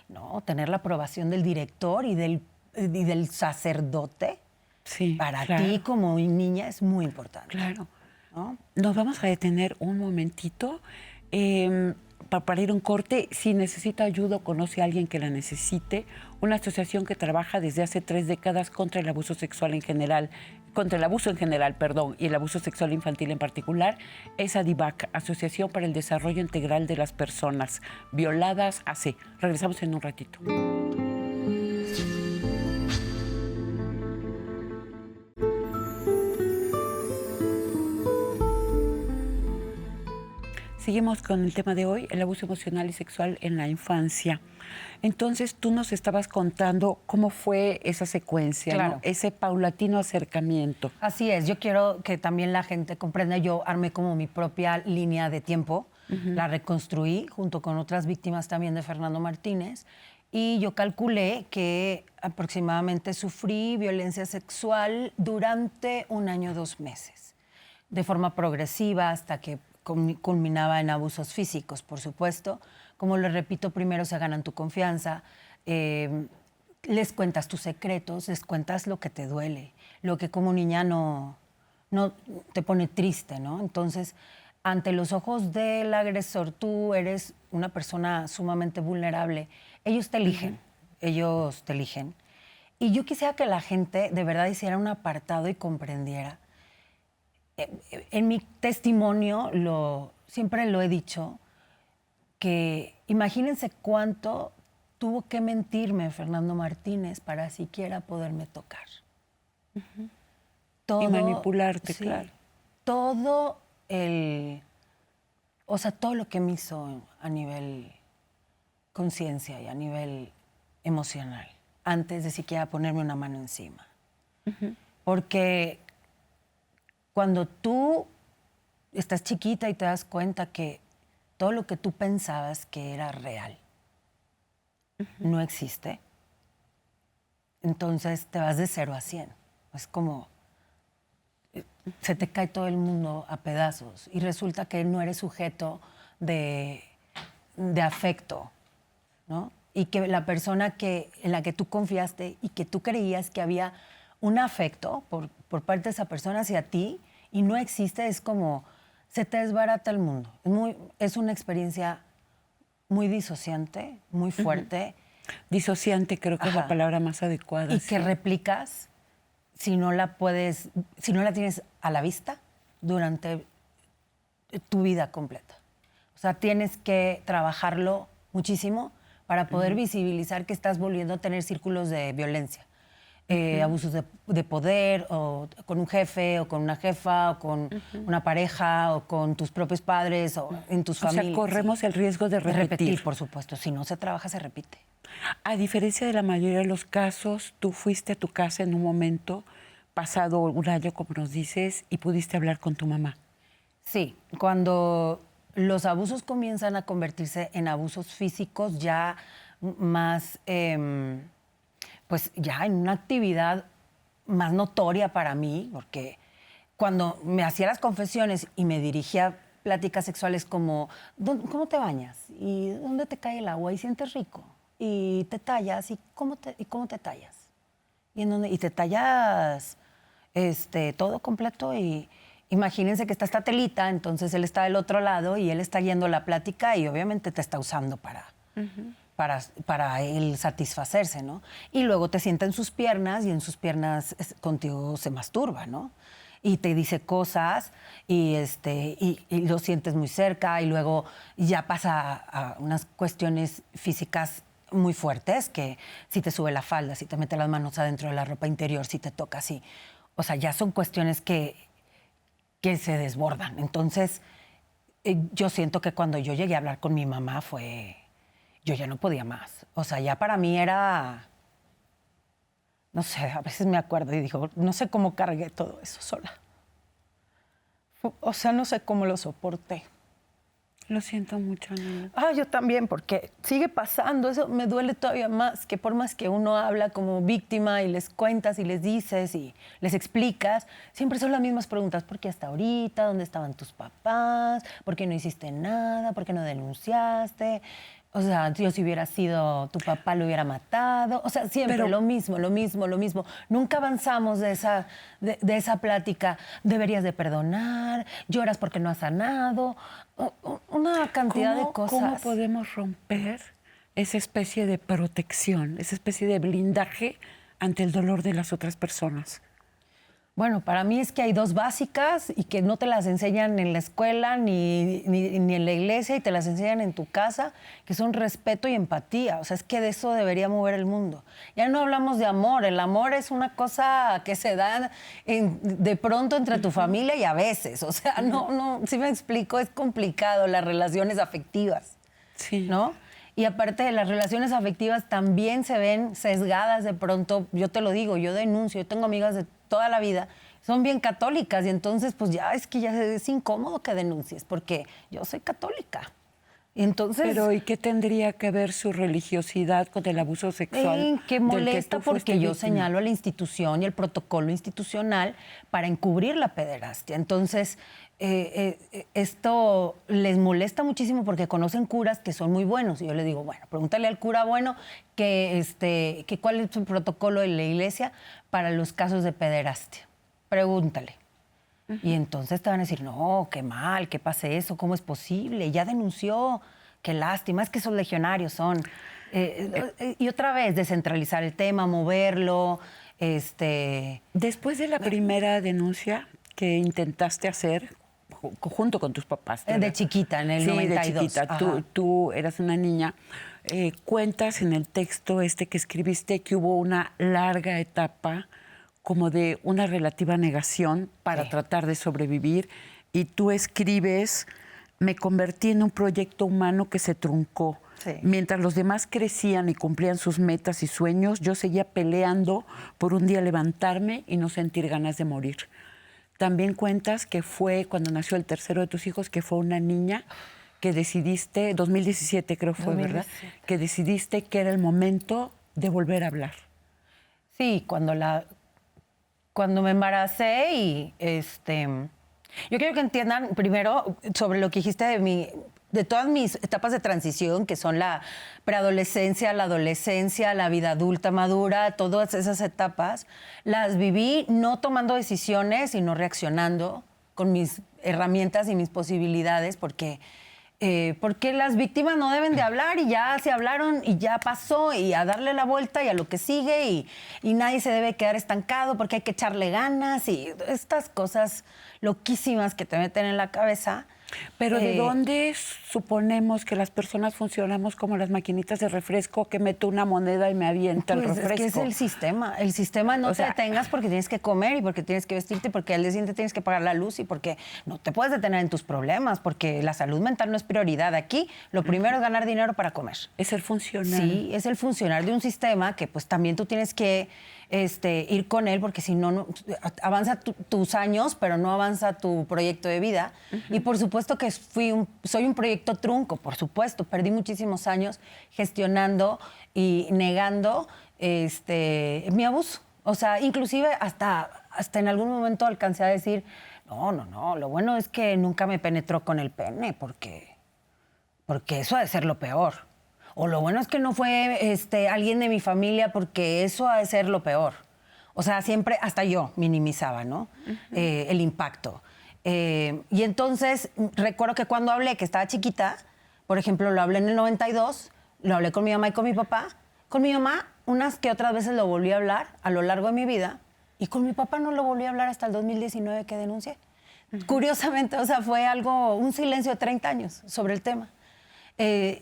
No, tener la aprobación del director y del sacerdote, Sí, para claro. ti como niña es muy importante. Claro. ¿No? Nos vamos a detener un momentito para ir a un corte. Si necesita ayuda o conoce a alguien que la necesite, una asociación que trabaja desde hace 3 décadas contra el abuso sexual en general, y el abuso sexual infantil en particular, es ADIVAC, Asociación para el Desarrollo Integral de las Personas Violadas AC. Regresamos en un ratito. Seguimos con el tema de hoy, el abuso emocional y sexual en la infancia. Entonces, tú nos estabas contando cómo fue esa secuencia, Claro. ¿no? Ese paulatino acercamiento. Así es, yo quiero que también la gente comprenda, yo armé como mi propia línea de tiempo, la reconstruí junto con otras víctimas también de Fernando Martínez, y yo calculé que aproximadamente sufrí violencia sexual durante 1 año, 2 meses, de forma progresiva hasta que culminaba en abusos físicos, por supuesto. Como les repito, primero se ganan tu confianza, les cuentas tus secretos, les cuentas lo que te duele, lo que como niña no te pone triste, ¿no? Entonces, ante los ojos del agresor, tú eres una persona sumamente vulnerable. Ellos te eligen, ellos te eligen. Y yo quisiera que la gente de verdad hiciera un apartado y comprendiera. En mi testimonio, siempre lo he dicho, que imagínense cuánto tuvo que mentirme Fernando Martínez para siquiera poderme tocar. Todo, y manipularte, sí, claro. Todo todo lo que me hizo a nivel conciencia y a nivel emocional, antes de siquiera ponerme una mano encima. Porque cuando tú estás chiquita y te das cuenta que todo lo que tú pensabas que era real no existe, entonces te vas de 0 a 100. Es como se te cae todo el mundo a pedazos y resulta que no eres sujeto de afecto, ¿no? Y que la persona en la que tú confiaste y que tú creías que había un afecto por parte de esa persona hacia ti y no existe, es como se te desbarata el mundo. Es una experiencia muy disociante, muy fuerte. Disociante creo que es la palabra más adecuada. Y que replicas si no la tienes a la vista durante tu vida completa. O sea, tienes que trabajarlo muchísimo para poder visibilizar que estás volviendo a tener círculos de violencia. Abusos de poder, o con un jefe, o con una jefa, o con una pareja, o con tus propios padres, o en tus familias. O sea, corremos el riesgo de repetir. Por supuesto. Si no se trabaja, se repite. A diferencia de la mayoría de los casos, tú fuiste a tu casa en un momento, pasado un año, como nos dices, y pudiste hablar con tu mamá. Sí, cuando los abusos comienzan a convertirse en abusos físicos ya más, pues ya en una actividad más notoria para mí, porque cuando me hacía las confesiones y me dirigía pláticas sexuales como, ¿cómo te bañas? ¿Y dónde te cae el agua? ¿Y sientes rico? ¿Y te tallas? ¿Y cómo te tallas? ¿Y te tallas todo completo? Y imagínense que está esta telita, entonces él está del otro lado y él está yendo la plática y obviamente te está usando para él satisfacerse, ¿no? Y luego te sienta en sus piernas y en sus piernas contigo se masturba, ¿no? Y te dice cosas y lo sientes muy cerca y luego ya pasa a unas cuestiones físicas muy fuertes, que si te sube la falda, si te mete las manos adentro de la ropa interior, si te toca así. O sea, ya son cuestiones que se desbordan. Entonces, yo siento que cuando yo llegué a hablar con mi mamá yo ya no podía más. O sea, ya para mí era, no sé, a veces me acuerdo y digo, no sé cómo cargué todo eso sola. O sea, no sé cómo lo soporté. Lo siento mucho, Ana. Yo también, porque sigue pasando. Eso me duele todavía más, que por más que uno habla como víctima y les cuentas y les dices y les explicas, siempre son las mismas preguntas. ¿Por qué hasta ahorita? ¿Dónde estaban tus papás? ¿Por qué no hiciste nada? ¿Por qué no denunciaste? O sea, yo si hubiera sido tu papá lo hubiera matado. O sea, siempre lo mismo. Nunca avanzamos de esa plática. Deberías de perdonar, lloras porque no has sanado. Una cantidad de cosas. ¿Cómo podemos romper esa especie de protección, esa especie de blindaje ante el dolor de las otras personas? Bueno, para mí es que hay 2 básicas y que no te las enseñan en la escuela ni en la iglesia y te las enseñan en tu casa, que son respeto y empatía. O sea, es que de eso debería mover el mundo. Ya no hablamos de amor. El amor es una cosa que se da de pronto entre tu familia y a veces. O sea, no, si me explico, es complicado las relaciones afectivas. Sí. ¿No? Y aparte de las relaciones afectivas también se ven sesgadas de pronto. Yo te lo digo, yo denuncio, yo tengo amigas de toda la vida, son bien católicas y entonces pues ya es incómodo que denuncies porque yo soy católica. Y entonces, pero ¿y qué tendría que ver su religiosidad con el abuso sexual? Que molesta porque yo señalo a la institución y el protocolo institucional para encubrir la pederastia. Entonces, esto les molesta muchísimo porque conocen curas que son muy buenos. Y yo les digo, bueno, pregúntale al cura bueno que cuál es su protocolo en la iglesia para los casos de pederastia. Pregúntale. Y entonces te van a decir, no, qué mal, que pase eso, ¿cómo es posible? Ya denunció, qué lástima, es que esos legionarios son. Y otra vez, descentralizar el tema, moverlo. Después de la primera denuncia que intentaste hacer junto con tus papás. De chiquita, en el 92. Sí, de chiquita. Tú eras una niña. Cuentas en el texto que escribiste que hubo una larga etapa como de una relativa negación para tratar de sobrevivir, y tú escribes: me convertí en un proyecto humano que se truncó. Sí. Mientras los demás crecían y cumplían sus metas y sueños, yo seguía peleando por un día levantarme y no sentir ganas de morir. También cuentas que fue cuando nació el tercero de tus hijos, que fue una niña, que decidiste, 2017 creo fue, 2017. ¿Verdad? Que decidiste que era el momento de volver a hablar. Sí, cuando me embaracé y yo quiero que entiendan primero sobre lo que dijiste de todas mis etapas de transición, que son la preadolescencia, la adolescencia, la vida adulta madura, todas esas etapas, las viví no tomando decisiones, sino reaccionando con mis herramientas y mis posibilidades, porque las víctimas no deben de hablar, y ya se hablaron y ya pasó, y a darle la vuelta y a lo que sigue, y nadie se debe quedar estancado porque hay que echarle ganas y estas cosas loquísimas que te meten en la cabeza. Pero ¿de dónde suponemos que las personas funcionamos como las maquinitas de refresco, que meto una moneda y me avienta el refresco? Es que es el sistema. El sistema no te detengas porque tienes que comer y porque tienes que vestirte, porque al día siguiente tienes que pagar la luz y porque no te puedes detener en tus problemas, porque la salud mental no es prioridad. Aquí lo primero es ganar dinero para comer. Es el funcionar. Sí, es el funcionar de un sistema que pues también tú tienes que ir con él, porque si no avanza tus años, pero no avanza tu proyecto de vida. Y por supuesto que soy un proyecto trunco, por supuesto. Perdí muchísimos años gestionando y negando mi abuso. O sea, inclusive hasta en algún momento alcancé a decir, no, lo bueno es que nunca me penetró con el pene, porque eso ha de ser lo peor. O lo bueno es que no fue alguien de mi familia, porque eso ha de ser lo peor. O sea, siempre, hasta yo minimizaba, ¿no? El impacto. Y entonces, recuerdo que cuando hablé, que estaba chiquita, por ejemplo, lo hablé en el 92, lo hablé con mi mamá y con mi papá. Con mi mamá, unas que otras veces lo volví a hablar a lo largo de mi vida, y con mi papá no lo volví a hablar hasta el 2019 que denuncié. Curiosamente, o sea, fue un silencio de 30 años sobre el tema.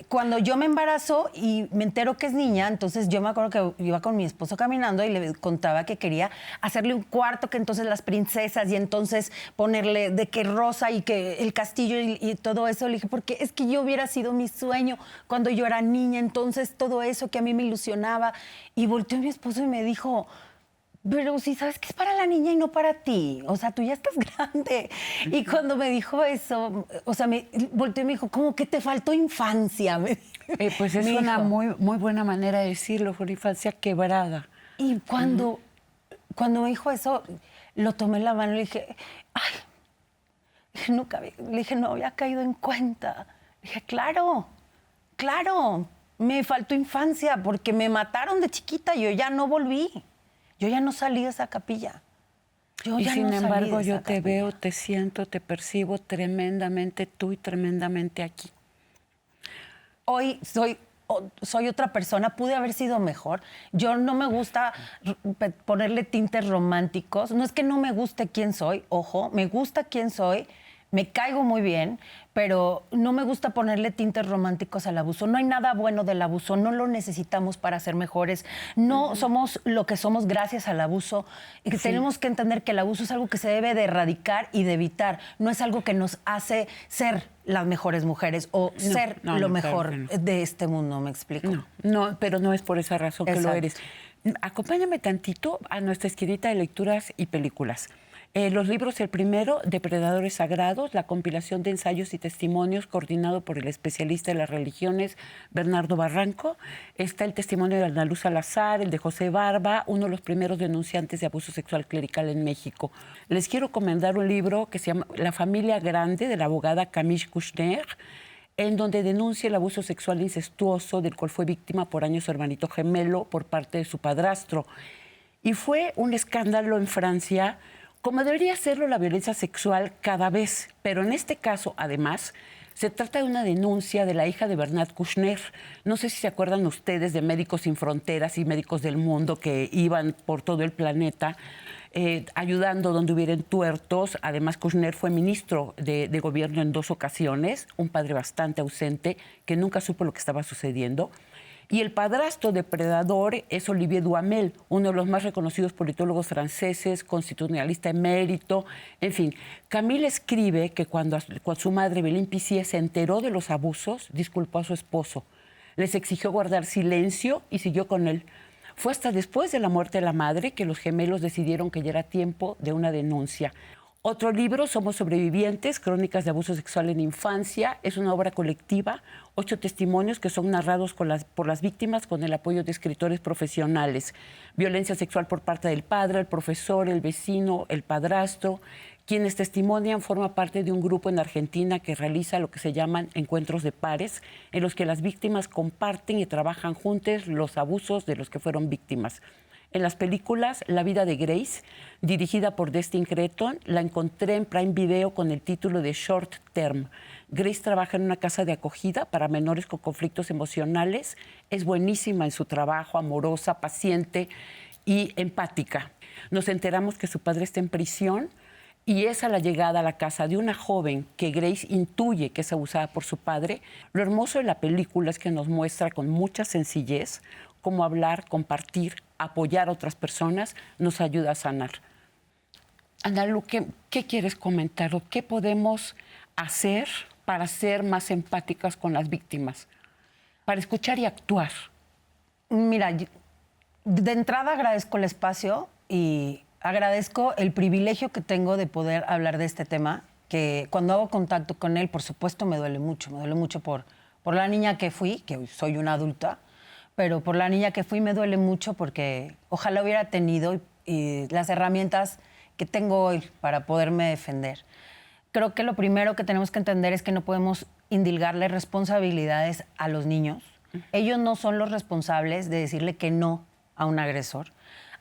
Cuando yo me embarazo y me entero que es niña, entonces yo me acuerdo que iba con mi esposo caminando y le contaba que quería hacerle un cuarto, que entonces las princesas, y entonces ponerle de que rosa y que el castillo y todo eso. Le dije, porque es que yo hubiera sido mi sueño cuando yo era niña, entonces todo eso que a mí me ilusionaba. Y volteó mi esposo y me dijo, pero si sabes que es para la niña y no para ti. O sea, tú ya estás grande. Y cuando me dijo eso, o sea, me volteó y me dijo, como que te faltó infancia. Pues es una muy, muy buena manera de decirlo, fue una infancia quebrada. Y cuando me dijo eso, lo tomé en la mano y le dije, le dije, no había caído en cuenta. Le dije, claro, me faltó infancia porque me mataron de chiquita y yo ya no volví. Yo ya no salí de esa capilla. Y sin embargo, yo te veo, te siento, te percibo tremendamente tú y tremendamente aquí. Hoy soy otra persona, pude haber sido mejor. Yo no me gusta ponerle tintes románticos. No es que no me guste quién soy, ojo, me gusta quién soy, me caigo muy bien, pero no me gusta ponerle tintes románticos al abuso. No hay nada bueno del abuso, no lo necesitamos para ser mejores. No somos lo que somos gracias al abuso. Y que tenemos que entender que el abuso es algo que se debe de erradicar y de evitar. No es algo que nos hace ser las mejores mujeres o ser lo mejor de este mundo, ¿me explico? No, pero no es por esa razón que lo eres. Acompáñame tantito a nuestra esquinita de lecturas y películas. Los libros, el primero, Depredadores Sagrados, la compilación de ensayos y testimonios coordinado por el especialista de las religiones Bernardo Barranco. Está el testimonio de Ana Luz Salazar, el de José Barba, uno de los primeros denunciantes de abuso sexual clerical en México. Les quiero recomendar un libro que se llama La familia grande, de la abogada Camille Kouchner, en donde denuncia el abuso sexual incestuoso del cual fue víctima por años su hermanito gemelo por parte de su padrastro. Y fue un escándalo en Francia como debería hacerlo la violencia sexual cada vez, pero en este caso, además, se trata de una denuncia de la hija de Bernard Kouchner. No sé si se acuerdan ustedes de Médicos Sin Fronteras y Médicos del Mundo que iban por todo el planeta ayudando donde hubieran tuertos. Además, Kouchner fue ministro de gobierno en 2 ocasiones, un padre bastante ausente que nunca supo lo que estaba sucediendo. Y el padrastro depredador es Olivier Duhamel, uno de los más reconocidos politólogos franceses, constitucionalista emérito. En fin, Camille escribe que cuando su madre, Belén Pissier, se enteró de los abusos, disculpó a su esposo. Les exigió guardar silencio y siguió con él. Fue hasta después de la muerte de la madre que los gemelos decidieron que ya era tiempo de una denuncia. Otro libro, Somos sobrevivientes, crónicas de abuso sexual en infancia. Es una obra colectiva, 8 testimonios que son narrados por las víctimas con el apoyo de escritores profesionales. Violencia sexual por parte del padre, el profesor, el vecino, el padrastro. Quienes testimonian forma parte de un grupo en Argentina que realiza lo que se llaman encuentros de pares, en los que las víctimas comparten y trabajan juntos los abusos de los que fueron víctimas. En las películas La vida de Grace, dirigida por Destin Cretton, la encontré en Prime Video con el título de Short Term. Grace trabaja en una casa de acogida para menores con conflictos emocionales. Es buenísima en su trabajo, amorosa, paciente y empática. Nos enteramos que su padre está en prisión y es a la llegada a la casa de una joven que Grace intuye que es abusada por su padre. Lo hermoso de la película es que nos muestra con mucha sencillez cómo hablar, compartir, apoyar a otras personas nos ayuda a sanar. Ana Lu, ¿qué quieres comentar o qué podemos hacer para ser más empáticas con las víctimas? Para escuchar y actuar. Mira, de entrada agradezco el espacio y agradezco el privilegio que tengo de poder hablar de este tema, que cuando hago contacto con él, por supuesto, me duele mucho por la niña que fui, que hoy soy una adulta, pero por la niña que fui me duele mucho porque ojalá hubiera tenido y las herramientas que tengo hoy para poderme defender. Creo que lo primero que tenemos que entender es que no podemos indilgarle responsabilidades a los niños. Ellos no son los responsables de decirle que no a un agresor.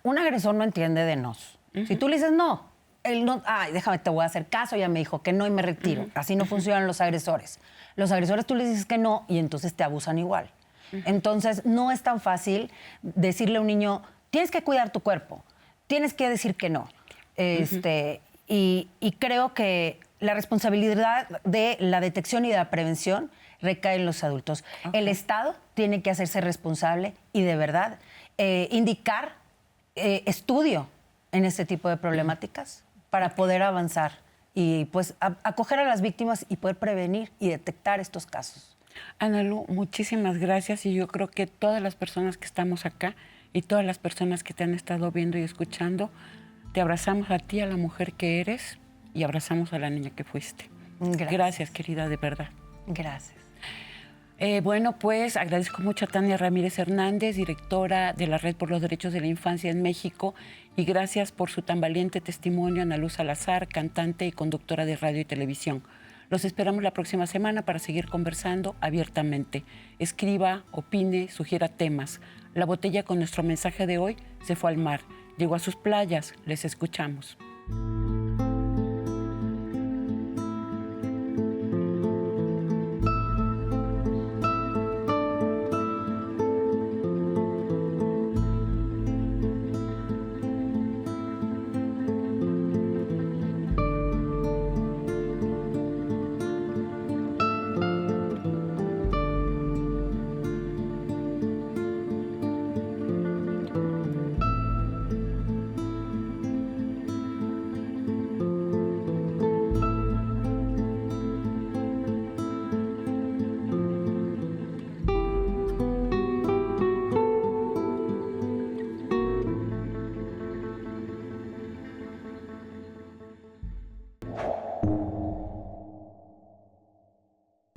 Un agresor no entiende de nos. Si tú le dices no, él no, ay, déjame, te voy a hacer caso, ya me dijo que no y me retiro. Así no funcionan los agresores. Los agresores tú les dices que no y entonces te abusan igual. Entonces, no es tan fácil decirle a un niño, tienes que cuidar tu cuerpo, tienes que decir que no. Y creo que la responsabilidad de la detección y de la prevención recae en los adultos. Okay. El Estado tiene que hacerse responsable y de verdad indicar estudio en este tipo de problemáticas para poder avanzar y pues acoger a las víctimas y poder prevenir y detectar estos casos. Ana Lu, muchísimas gracias y yo creo que todas las personas que estamos acá y todas las personas que te han estado viendo y escuchando, te abrazamos a ti, a la mujer que eres y abrazamos a la niña que fuiste. Gracias, querida, de verdad. Gracias. Bueno, pues agradezco mucho a Tania Ramírez Hernández, directora de la Red por los Derechos de la Infancia en México, y gracias por su tan valiente testimonio, Ana Lu Salazar, cantante y conductora de radio y televisión. Los esperamos la próxima semana para seguir conversando abiertamente. Escriba, opine, sugiera temas. La botella con nuestro mensaje de hoy se fue al mar, llegó a sus playas, les escuchamos.